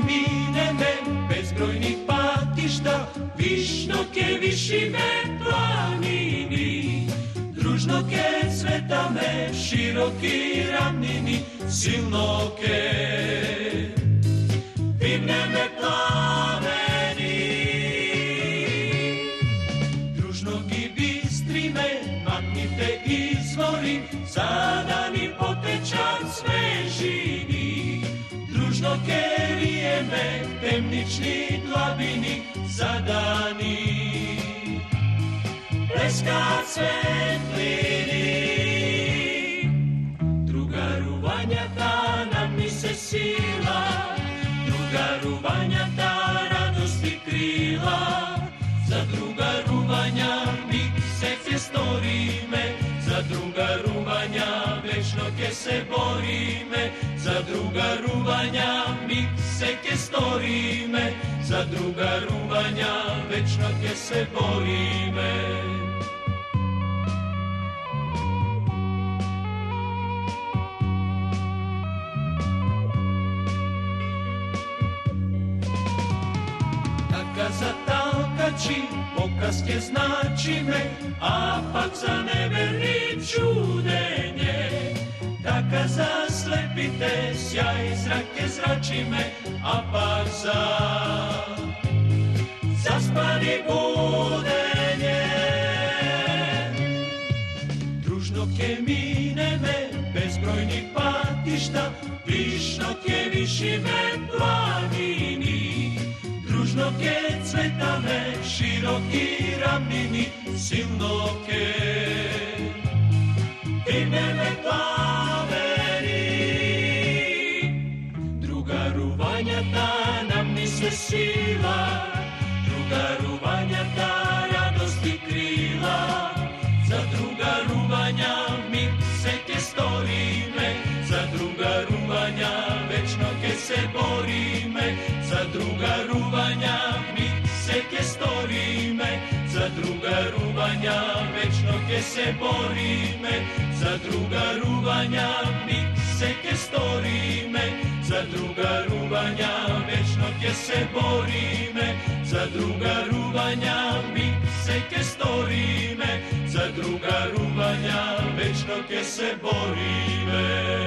mineme, bezbrojnih patišta, višnoke višive planini. Družnoke cvetame, široki ravnini, silnoke pivneme plameni. Družnoki bistrime, maknite izvori, zadani potečan svežini. Družnoke rijeme, temnični dlabini, zadani pleska svetlini. Drugaru vanjata nam mi se sila, drugaru vanjata radosti krila. Za drugaru vanja mi se fjestorime, za drugaru vanja večno ke se borime. Za drugaru vanja mi se kestorime, za drugaru vanja večno ke se borime. Za talkači pokaske znači me, a pak za neverni čudenje. Taka za slepite sjaj zrake zrači me, a pak za zaspani budenje. Družnoke mine me, bezbrojnih patišta, višnoke višive planini. Družnoke cvetame, široki ravnini, silnoke pivneme plameni. Drugaru vanjata nam mi se sila, drugaru vanjata radosti krila. Za drugaru vanja mi se kestorime, za drugaru vanja večno ke se borime. Za drugaru vanja mi se kestorime, za drugaru vanja večno ke se borime. Za drugaru vanja mi se kestorime, za drugaru vanja večno ke se borime. Za drugaru vanja mi se kestorime, za drugaru vanja večno ke se borime.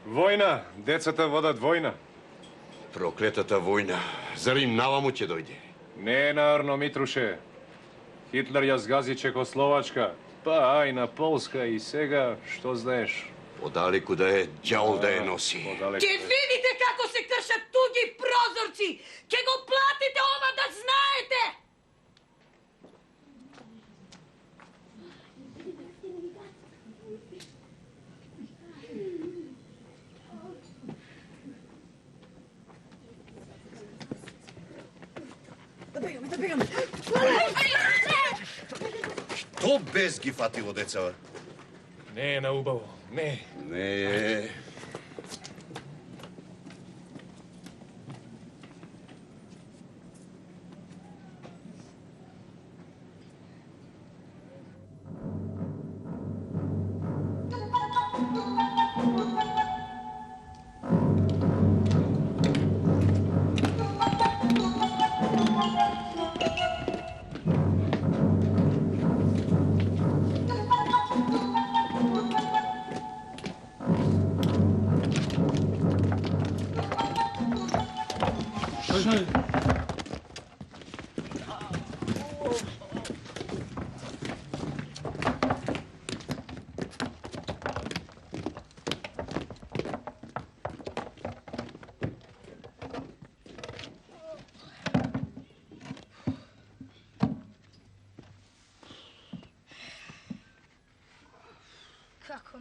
Vojna, dецата водат војна. Проклетата војна, зар и наваму ќе дојде? Не, наорно, Митруше. Хитлер ја згази Чехословачка, па и на Полска и сега, што знаеш? Подалеку да е, ѓавол да ја носи. Ќе видите како се кршат туѓи прозорци! Ќе го платите ова да знаете! Да бегаме! Што без ги фатило децава? Не е наубаво, не. Не е.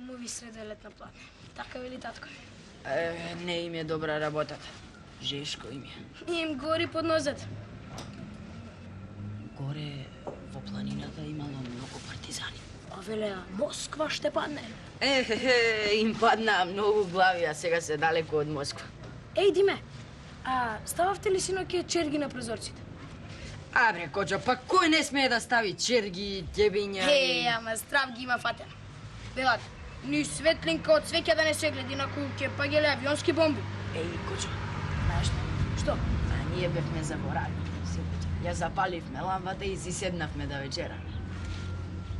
филмови средолетна платна. Така вели татко. Не им е добра работата. Жешко им е. И им гори под нозет. Горе во планината имало многу партизани. А велеа, Москва ще падне. Им паднаа многу глави, а сега се далеко од Москва. Еј, Диме, а стававте ли синоќе черги на прозорците? А бре, Кочо, па кој не смее да стави черги, ѓебиња? Ама здрав ги има фатен. Велат, ни светлинка од свеќа да не се гледи на куќе, па геле авионски бомби. Еј, Кочо, знаеш што? Што? А ние бевме заборавени. Ја запаливме лампата и си седнавме да вечераме.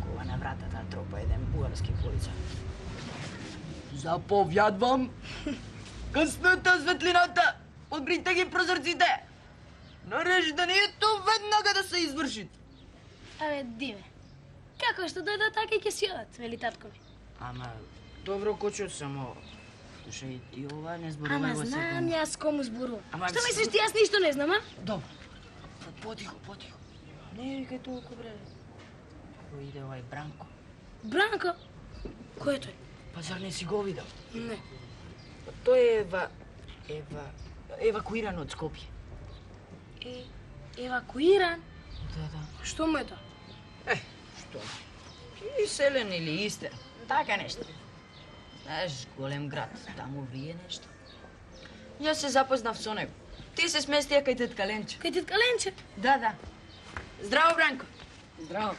Кога на вратата тропа еден бугарски полицај. Заповјадвам! Каснете светлината! Одбрите ги прозорците! Нарежданието веднага да се изврши! Абе, Диме, како што дојдат, така и ќе си одат, вели татко ми. Ама, добро, Кочо, само... Слушај, ти ова не зборувај Ама во знам секунда. јас кому зборувам. Ама, Што мислиш ти, јас ништо не знам, а? Добро. Потихо, потихо. Не викај толку, бре. Кој иде овај Бранко? Бранко? Кој е тој? Па зар не си го видел? Не. Тој е евакуиран од Скопје. Евакуиран? Да. Што му е тоа? Што? Иселен или истер. Така нешто. Знаеш, голем град, таму врие нешто. Јас се запознав со него. Ти се сместија кај тетка Ленче. Кај тетка Ленче? Да. Здраво, Бранко. Здраво.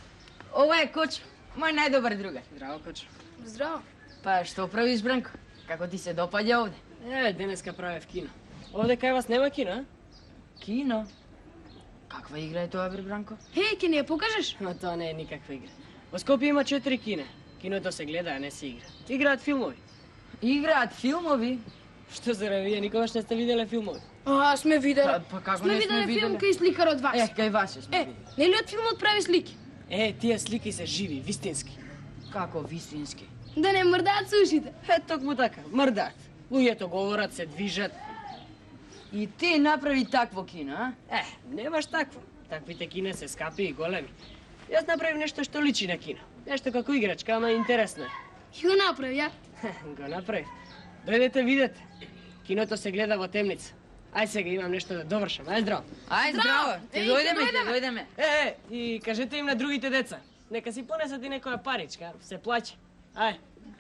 Ова е Кочо, мој најдобар другар. Здраво, Кочо. Здраво. Па, што правиш, Бранко? Како ти се допаѓа овде? Денеска правев кино. Овде кај вас нема кино, а? Кино? Каква игра е тоа, бре, Бранко? Хеј, ќе ни ја покажеш? Но тоа не е никаква игра. Во Скопје има 4 кине. Киното се гледа, а не се игра. Играат филмови. Играат филмови? Што за вие никогаш не сте виделе филмови? Сме виделе. Па како Сме не сме виделе филм виделе? кај сликар од вас. Кај вас сме виделе. Нели од филмот прави слики? Тие слики се живи, вистински. Како вистински? Да не мрдаат со ушите. Токму така, мрдаат. Луѓето говорат, се движат. И ти направи такво кино, а? Не баш такво. Таквите кине се скапи и големи. Јас направив нешто што личи на кино. Нешто како играчка, ама интересно е. И го направи, ја? Го направив. Дојдете видете. Киното се гледа во темница. Ај сега имам нешто да довршам. Ај здраво. Ај, здраво. Ќе дојдеме. И кажете им на другите деца. Нека си понесат и некоја паричка, се плаќа. Ај.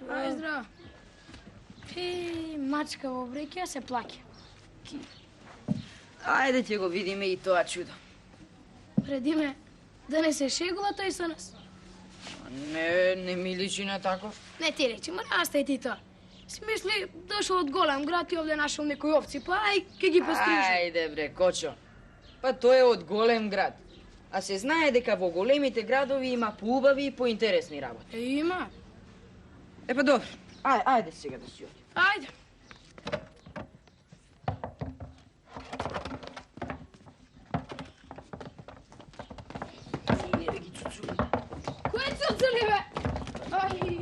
Ај, здраво. Мачка во брекја се плаќа. Ајде ќе го видиме и тоа чудо. Предиме, да не се шегула тој со нас. Не ми личи на тако. Не ти речи, ма настај ти тоа. Смисли, дошол од голем град и овде нашол некои овци, па ај, ке ги пострижи. Ајде бре, Кочо. Па тој е од голем град. А се знае дека во големите градови има поубави и поинтересни работи. Има. Па добро. Ајде сега да си оди. Ајде. Кој цуцули, бе? Ај.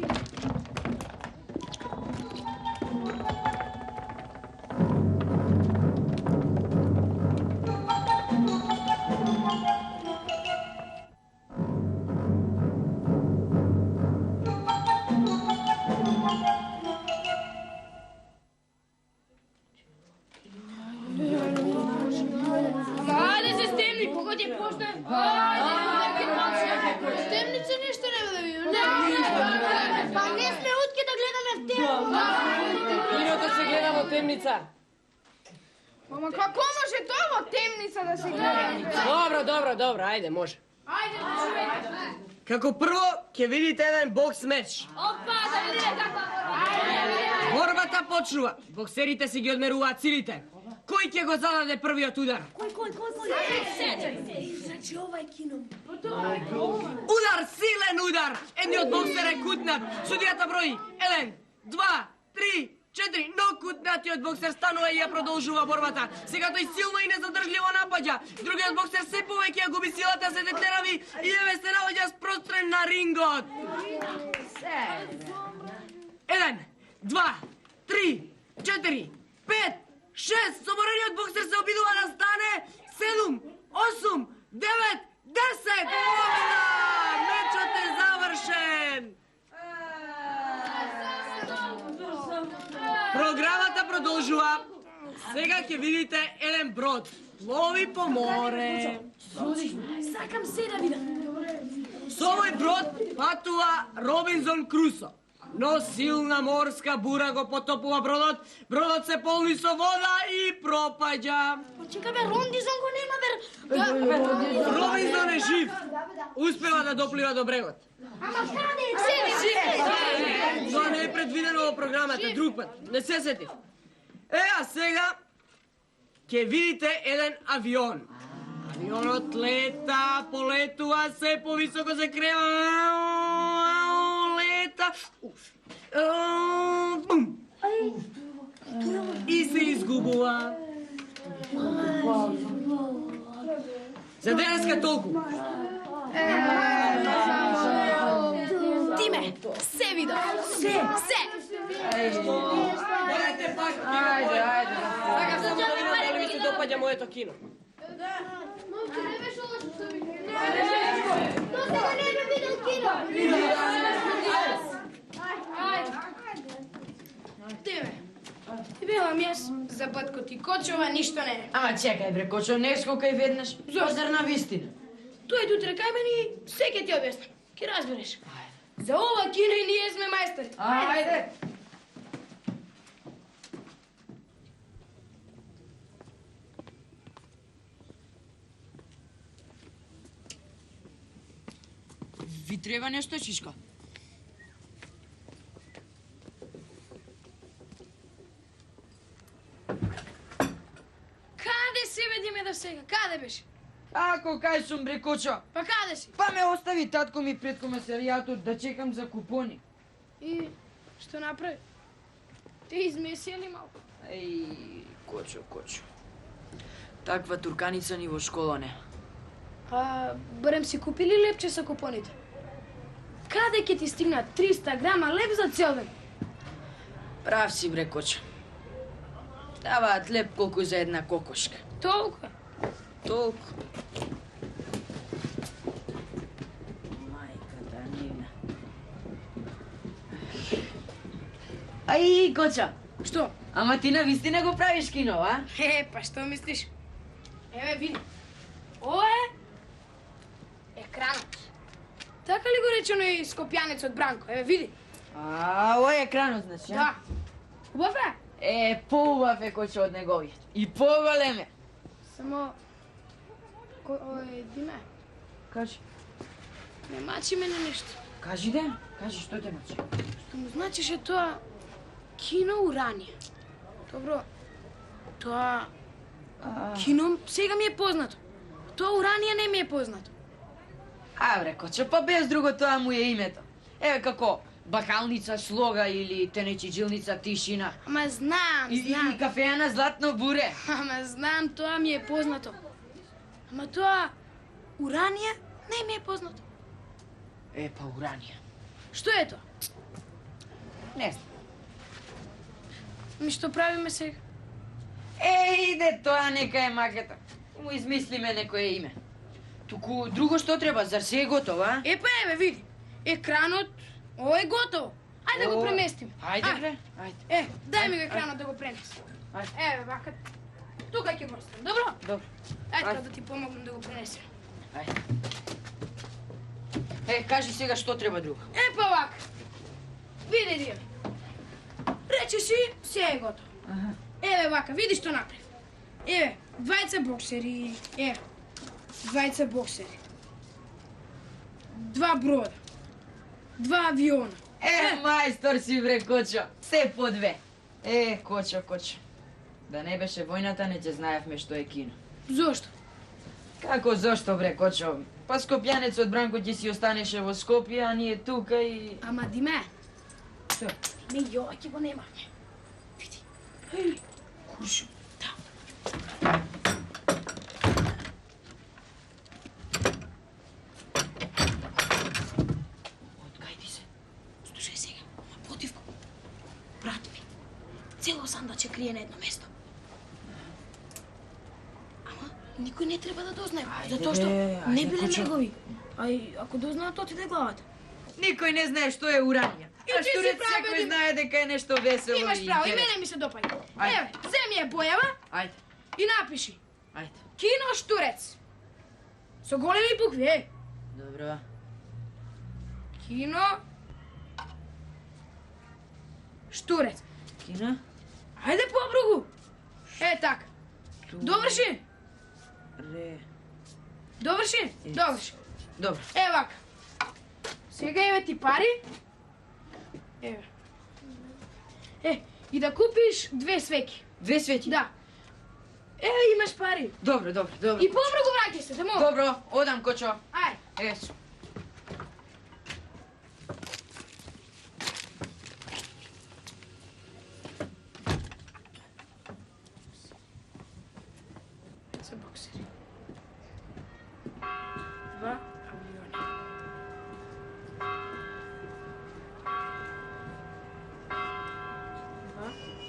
Ајде се стемни, кога ти почне? Стемница нешто не да видим. Па не сме утки да гледаме в темница. Киното се гледа во темница. Ама како може тоа во темница да се гледа? Добро, ајде, може. Ајде, човек. Како прво, ќе видите еден бокс меч. Опа, да видиме каква борба. Борбата почнува. Боксерите си ги одмеруваат силите. Кој ќе го зададе првиот удар? Значи ова е кино. Удар, силен удар! Едниот боксер е кутнат. Судијата брои 1, 2, 3, 4. Но кутнатиот боксер станува и ја продолжува борбата. Сега тој силно и незадржливо напаѓа. Другиот боксер се повеќе ја губи силата, се детерави и еве се наоѓа спрострен на рингот. 1, 2, 3, 4, 5, 6. Соборениот боксер се обидува да стане. 7, 8, 9, 10. Победа! Мечот е завршен! продолжува. Сега ќе видите еден брод. Плови по море. Сакам се да видам. Со овој брод патува Робинзон Крусо. Но силна морска бура го потопува бродот. Бродот се полни со вода и пропаѓа. Чека бе, Рондизон го нема бе. Робинзон е жив. Успева да доплива до брегот. Ама каде е? Тоа не е предвидено во програмата, друг пат. Не се сетив. А сега ќе видите еден авион. Авионот лета, полетува, се повисоко се крема. Лета. Бум. И се изгубува. За денеска толку. Диме, се видов. Се. Дайте пак. Ајде. Сакам само да видам дали ми се допаѓа моето кино. Диме, ти белам јас, за паткот и Кочова ништо не е. Ама чекај бре, Кочо, не скокај веднаш. Зошто на вистина? Тој утре кај мене и се ќе ти објаснам. Ќе разбереш. За ова кино и ние сме мајстори. Ајде. Ви треба нешто, Чичка? Каде си бе, Диме, до сега? Каде беше? Ако кај сум бре, Кочо? Па каде си? Па ме остави татко ми пред комисаријатот да чекам за купони. И што направи? Те измеси ли малку? Еј, Кочо. Таква турканица ни во школа не. А барем си купили лепче со купоните? Каде ќе ти стигнат 300 грама леп за цел ден? Прав си бре, Кочо. Даваат леп колку за една кокошка. Толку? Толку. Мајката нивна. Ај, Кочо. Што? Ама ти на вистина го правиш кино, а? Па што мислиш? Еве, види. Ова е екранот. Така ли го речено и скопјанецот Бранко? Еве, види. Ова е екранот, значи, а? Да. Убав е? Поубав е, Кочо, од неговиот. И поголем е. Само... Ој, Диме, Кажи. не мачи мене нешто. Кажи, де. Кажи, што те мачи? Што му значише тоа кино Уранија. Добро, тоа кино сега ми е познато. Тоа Уранија не ми е познато. Бре, Кочо, па без друго тоа му е името. Еве како бакалница Слога или тенечиджилница Тишина. Ама знам. И кафеана Златно буре. Ама знам, тоа ми е познато. Ама тоа Уранија не ми е познато. Па Уранија. Што е тоа? Не знам. Ми што правиме сега? Иде тоа нека е макета. Му измислиме некое име. Туку друго што треба, зар се е готово, а? Па еве, види. Екранот, ова е готово. Ајде да го преместиме. Ајде, бре, ајде. Дај ми го екранот да го пренесам. Еве, вака. Тука ќе го оставам, добро? Добро. Ајде да ти помогнам да го пренесем. Ајде. Кажи сега што треба друго. Па вака. Види, Диме. Рече си, се е готово. Еве вака, види што направи. Еве, двајца боксери. Еве, двајца боксери. 2 брода. 2 авиона. Мајстор си, бре, Кочо. Се по 2. Кочо. Да не беше војната, не ќе знаевме што е кино. Зошто? Како зошто, бре, Кочо? Па скопјанецот Бранко ќе си останеше во Скопје, а ние тука и... Ама, Диме, Што? ми јова ќе го немавме. Види. Куршо. Откајди се. Слушај сега, противко. Брат ми, цело сандаче крие на едно место. Ама, никој не треба да дознае, затоа што не биле негови. Ако дознаат, тоа ти да главата. Никој не знае што е Уранија. И А ти што си ред прав, секој бе, знае дека е нешто весело Имаш и право, и интересно. мене ми се допаѓа. Еве, земи ја бојава Ајде, и напиши. ајде. Кино Штурец. Со големи букви, Добро. Кино Штурец. Кино? Ајде побругу. Така. Доврши. Ре. Доврши. Доврши. Добро. Вака. Сега еве ти пари. Еве. И да купиш 2 свеќи. 2 свети? Да. Еве имаш пари. Добро, добро, добро. И побругу враќај се, да мога. Добро, одам, кочо. Ајде. Ес. За боксери. 2 авиони. Два брода.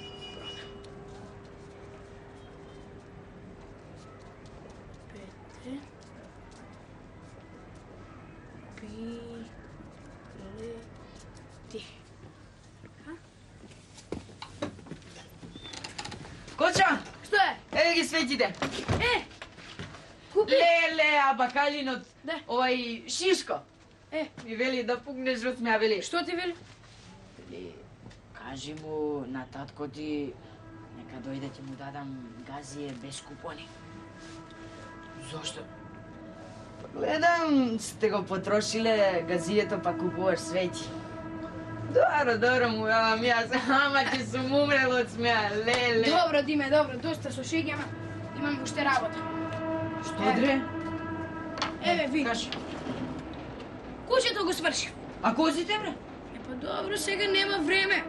5 билети. Кочо, Што е? еве ги светите. Купи. Леле, а бакалинот, Да. овај Шишко, ми вели да пукнеш од смеа, вели. Што ти вели? Вели, кажи му на татко ти, нека дојде ќе му дадам газие без купони. Зошто? Гледам, сте го потрошиле газието, па купуваш свети. Добро му јавам јас, ама ќе сум умрел од смеа, леле. Добро, Диме, добро, доста со шеѓама. Имам уште работа. Што дре? Еве, види. Кажи. Кучето го свршив. А козите, бре? Па добро, сега нема време.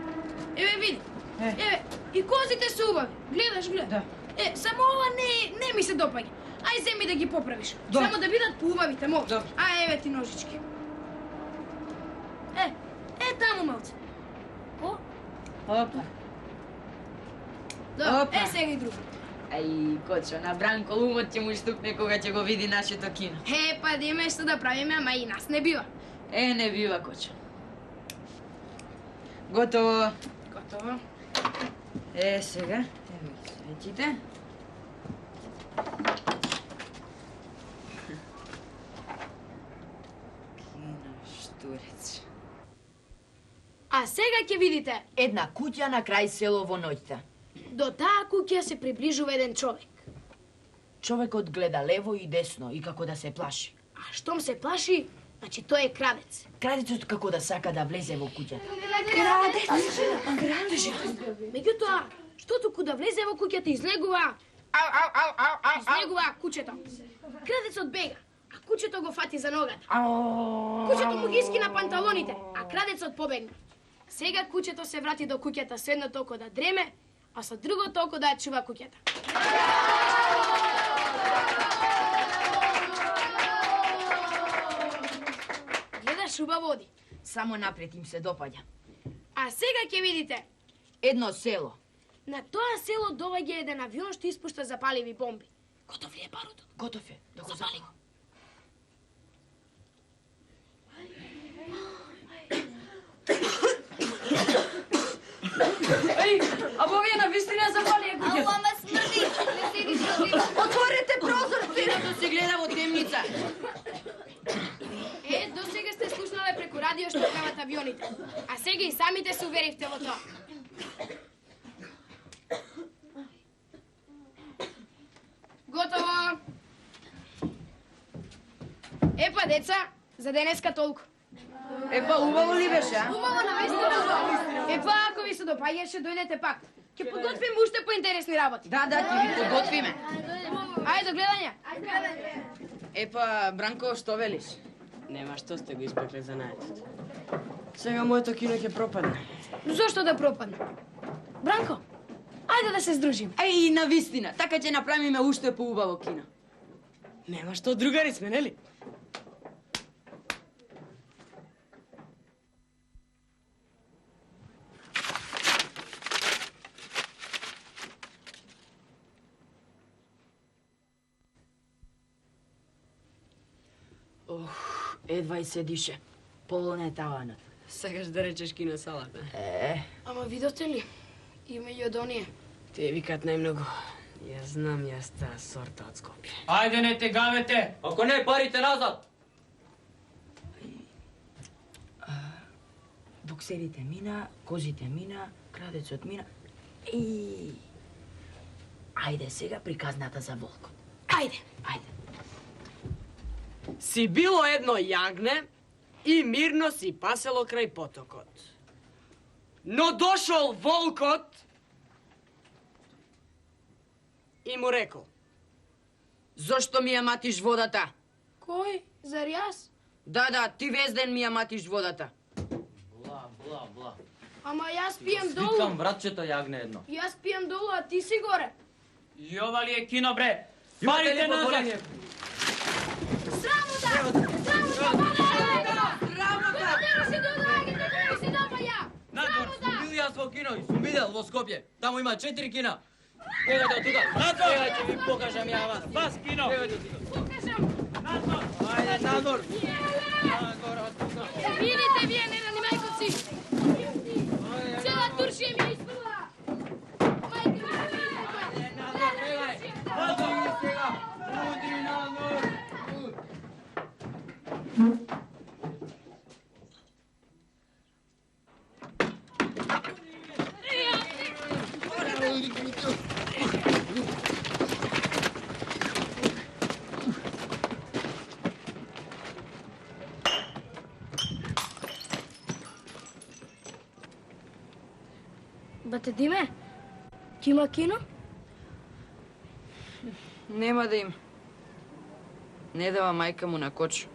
Еве, види. Е. Еве, и козите се убави. Гледаш, гледаш. Да. Само ова не ми се допаѓа. Ај, земи да ги поправиш. Добро. Само да бидат поубави, те мога. Добро. Еве ти ножички. Таму малце. Опа. Добро, Опа. сега и друго. Ај, кочо, на Бранко умот ќе му штукне кога ќе го види нашето кино. Па да има што да правиме, ама и нас не бива. Не бива, кочо. Готово. Готово. Сега, еве ги светите. Кино Штурец. А сега ќе видите, Една куќа на крај село во ноќта. до таа куќа се приближува еден човек. Човекот гледа лево и десно и како да се плаши. А штом се плаши, значи тој е крадец. Крадецот како да сака да влезе во куќата. Меѓутоа, што туку да влезе во куќата излегува кучето. Крадецот бега, а кучето го фати за ногата. Кучето му ги скина панталоните, а крадецот побегна. Сега кучето се врати до куќата со едното око да дреме, а со другото око да ја чува куќата. Гледаш, убаво оди. Само напред им се допаѓа. А сега ќе видите, Едно село. на тоа село доаѓа еден авион што испушта запаливи бомби. Готов ли е барутот? Готов е, да го Запали запали. го. А овие на вистина запали куќата. Ама смрди, не седи смрди. Отворете прозорци! Да се гледа во темница. До сега сте слушнале преку радио што прават авионите. А сега и самите се уверивте во тоа. Готово! Епа, деца, за денеска толку. Убаво ли беше, а? Убаво, навистина. Епа, ако ви се допаѓаше, дојдете пак. Ќе подготвиме уште поинтересни работи. Да, ќе ви подготвиме. Ајде, до гледање. Епа, Бранко, што велиш? Нема што сте го испекле за најдот. Сега моето кино ќе пропадне. Зошто да пропадне? Бранко, ајде да се здружиме. Ај, на вистина, така ќе направиме уште поубаво кино. Нема што, другари сме, нели? Едва и се дише. Полон е таванот. Сакаш да речеш кино салата? Ама видовте ли? Има и од оние. Те викат најмногу. Јас знам јас таа сорта од Скопје. Ајде, не те гавете! Ако не, парите назад! Боксерите мина, козите мина, крадецот мина. И... Ајде сега приказната за волкот. Ајде. Ајде. Си било едно јагне и мирно си пасело крај потокот. Но дошол волкот и му рекол: зошто ми ја матиш водата? Кој? Зар јас? Да, ти вез ден ми ја матиш водата. Бла. Ама јас пием долу. Свикам вратчето јагне едно. Јас пием долу, а ти си горе. И ова ли е кино, бре? Парите назад! Срамота! Не си додаѓате, не си допаѓа! Надвор, сум бил јас во кино и сум видел во Скопје. Таму има 4 кина. Бегајте од тука. Надвор! Сега ќе ви покажам ја вас. Вас кино! Бегајте од тука. Покажам! Надвор! Ајде, надвор. Надвор од тука. Видите вие, нерани мајкоци! Цела Туршија ми ја испрла! Мајка ми се видите! Надвор, бегај. Надвор ги сега. Удри надвор. Бате Диме, ќе има кино? Нема да има. Не дава мајка му на коч.